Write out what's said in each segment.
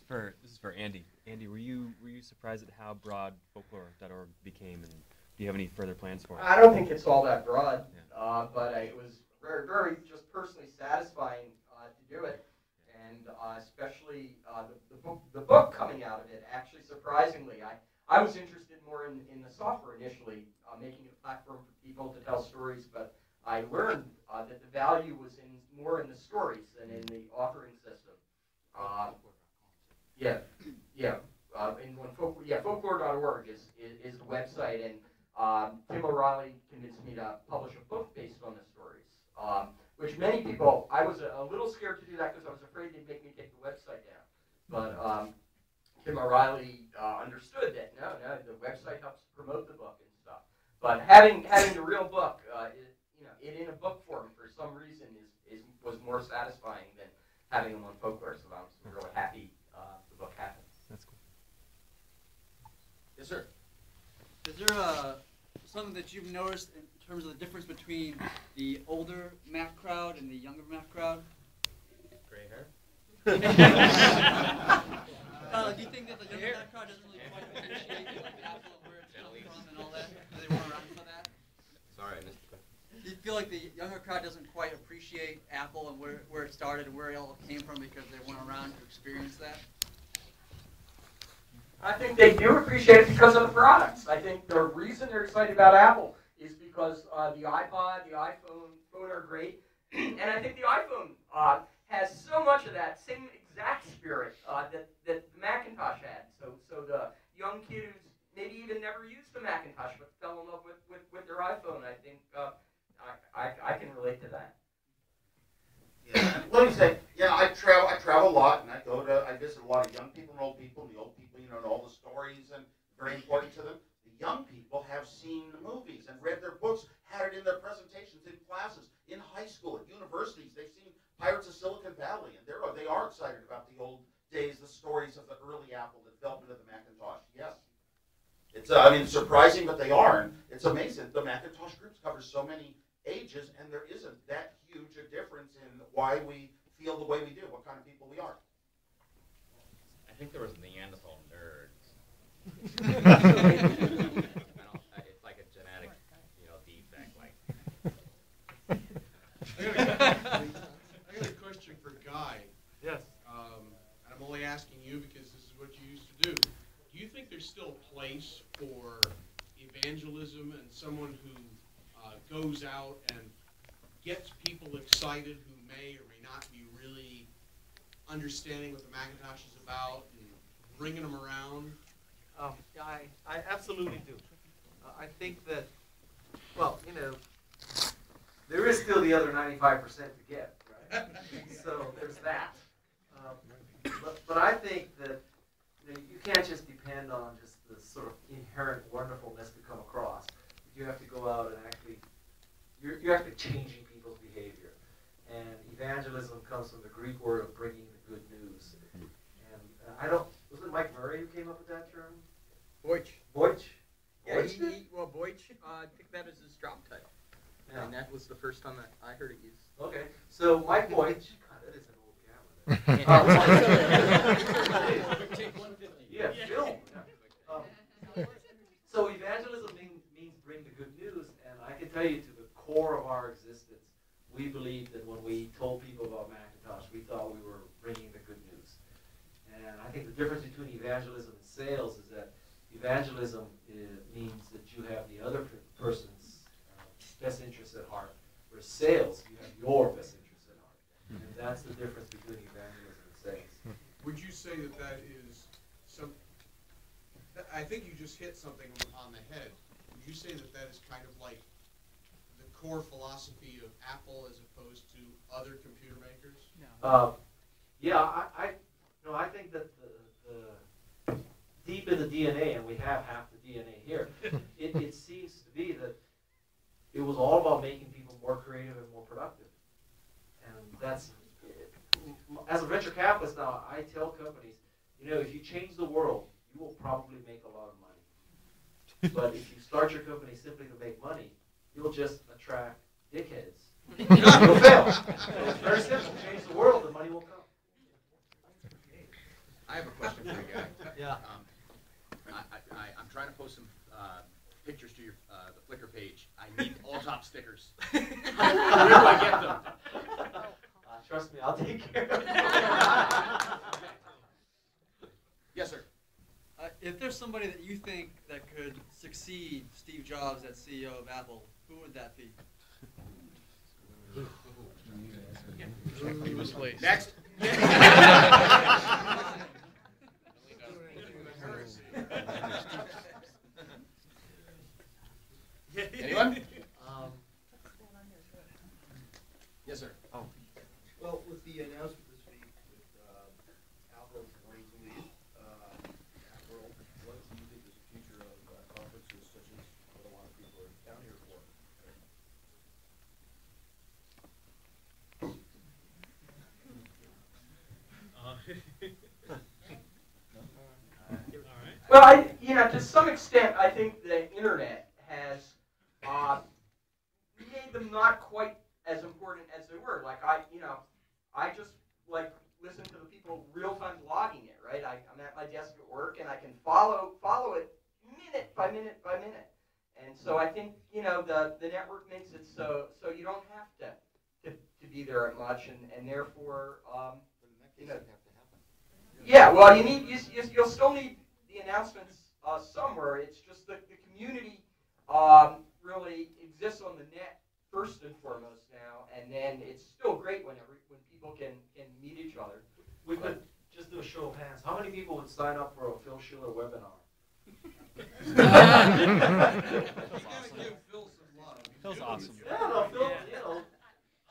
This is for Andy. Andy, were you surprised at how broad folklore.org became, and do you have any further plans for it? I don't think it's all that broad, but it was very, very just personally satisfying to do it, and especially the book coming out of it. Actually, surprisingly, I was interested more in the software initially, making it a platform for people to tell stories, but I learned that the value was more in the stories than in the authoring system. Folklore.org is the website, and Tim O'Reilly convinced me to publish a book based on the stories, which many people, I was a little scared to do that because I was afraid they'd make me take the website down. But Tim O'Reilly understood that no, the website helps promote the book and stuff. But having the real book, it in a book form for some reason was more satisfying than having them on folklore. So I was really happy the book happened. That's cool. Yes, sir. Is there something that you've noticed in terms of the difference between the older Mac crowd and the younger Mac crowd? Gray hair. Do you think that the younger Mac crowd doesn't really quite appreciate Apple and where it's coming from and all that? Because they weren't around for that? Sorry, I missed the question. Do you feel like the younger crowd doesn't quite appreciate Apple and where it started and where it all came from because they weren't around to experience that? I think they do appreciate it because of the products. I think the reason they're excited about Apple is because the iPod, the phone are great, and I think the iPhone has so much of that same exact spirit that the Macintosh had. So the young kid who's maybe even never used the Macintosh but fell in love with their iPhone, I think I can relate to that. Yeah, let me say, I travel a lot, and I visit a lot of young people and old people, and the old people, know all the stories and very important to them. The young people have seen the movies and read their books, had it in their presentations in classes, in high school, at universities. They've seen Pirates of Silicon Valley, and they are excited about the old days, the stories of the early Apple, the development of the Macintosh. Yes. It's surprising, but they are. And it's amazing. The Macintosh groups cover so many ages, and there isn't that huge a difference in why we feel the way we do, what kind of people we are. I think there was Neanderthal nerds. It's like a genetic, defect. I got a question for Guy. Yes. And I'm only asking you because this is what you used to do. Do you think there's still a place for evangelism and someone who goes out and gets people excited who may or may not be really understanding what the Macintosh is about and bringing them around? I absolutely do. I think that, well, there is still the other 95% to get, right? So there's that. But I think that you can't just depend on just the sort of inherent wonderfulness to come across. You have to go out and actually, you're actually changing people's behavior. And evangelism comes from the Greek word of bringing the good news. And was it Mike Murray who came up with that term? Boych. Boych? Yeah, Boych picked that as his job title. Yeah. And that was the first time that I heard it used. Okay, so Mike Boych, God, that is an old camera. Yeah, film. Yeah. So evangelism means bring the good news, and I can tell you to the core of our existence, we believed that when we told people about Macintosh, we thought we were bringing the good news. And I think the difference between evangelism and sales is that evangelism means that you have the other person's best interest at heart, whereas sales, you have your best interest at heart. And that's the difference between evangelism and sales. Would you say that is some? I think you just hit something on the head. Would you say that is kind of like the core philosophy of Apple as opposed to other computer makers? No. I think that the deep in the DNA, and we have half the DNA here, it seems to be that it was all about making people more creative and more productive. And that's, as a venture capitalist now, I tell companies, if you change the world, you will probably make a lot of money. But if you start your company simply to make money, you'll just attract dickheads. You'll fail. So it's very simple. Change the world, the money will come. I have a question for you guys. Yeah. I'm trying to post some pictures to your the Flickr page. I need all top stickers. Where do I get them? Trust me, I'll take care of it. Yes, sir. If there's somebody that you think that could succeed Steve Jobs as CEO of Apple, who would that be? Next. Anyone? Yes, sir. Oh. Well, with the announcement this week with Apple wanting to leave Macworld, what do you think is the future of conferences such as what a lot of people are down here for? Well, to some extent, I think the internet has made them not quite as important as they were. Like I just like listen to the people real time blogging it, right? I'm at my desk at work and I can follow it minute by minute by minute. And so I think the network makes it so you don't have to be there much, and therefore yeah. Well, you'll still need the announcements somewhere. It's just that the community really exists on the net first and foremost now, and then it's still great when people can meet each other. We could just do a show of hands. How many people would sign up for a Phil Schiller webinar? Phil's awesome. Yeah, no, Phil,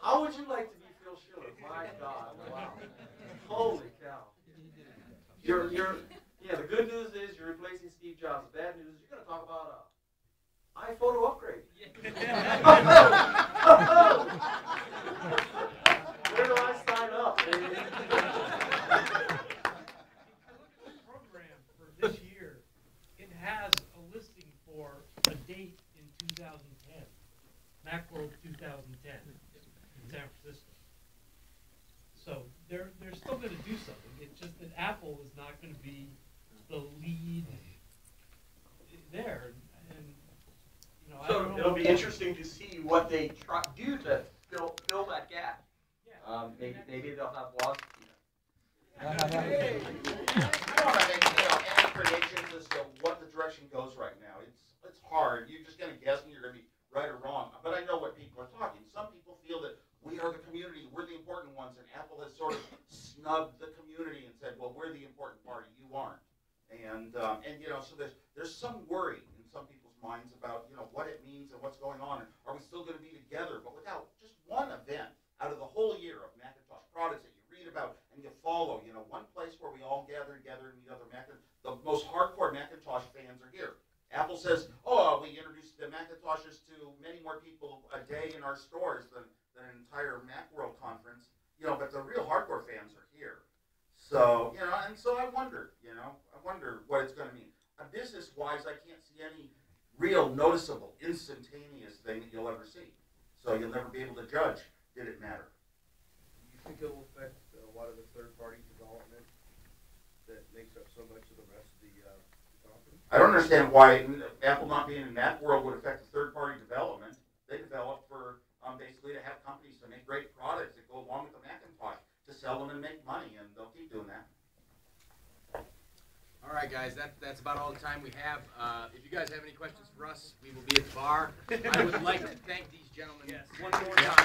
how would you like to be Phil Schiller? My God, wow. Holy cow. The good news is you're replacing Steve Jobs. The bad news is you're going to talk about iPhoto upgrade. Where do I sign up, baby? If you look at the program for this year, it has a listing for a date in 2010, Macworld 2010 in San Francisco. So they're still going to do something. It's just that Apple is not going to be the lead there, and I So don't know. it'll be interesting to see what they do to fill that gap. Yeah. Maybe they'll have blogs. I don't have any predictions as to what the direction goes right now. It's hard. You're just going to guess and you're going to be right or wrong. But I know what people are talking. Some people feel that we are the community, we're the important ones, and Apple has sort of snubbed the community and said, well, we're the important party, you aren't. And so there's some worry in some people's minds about what it means and what's going on, and are we still going to be together? But without just one event out of the whole year of Macintosh products that you read about and you follow, one place where we all gather together and meet other Macintosh, the most hardcore Macintosh fans are here. Apple says, oh, we introduced the Macintoshes to many more people a day in our stores than an entire Macworld conference, but the real hardcore fans are here. So, and so I wonder what it's going to mean. Business-wise, I can't see any real noticeable, instantaneous thing that you'll ever see. So you'll never be able to judge, did it matter? Do you think it will affect a lot of the third-party development that makes up so much of the rest of the conference? I don't understand why Apple not being in Macworld would affect the third-party development. They develop for basically to have companies to make great products that go along with the Macintosh, to sell them and make money, and they'll keep doing that. All right, guys, that's about all the time we have. If you guys have any questions for us, we will be at the bar. I would like to thank these gentlemen one more time.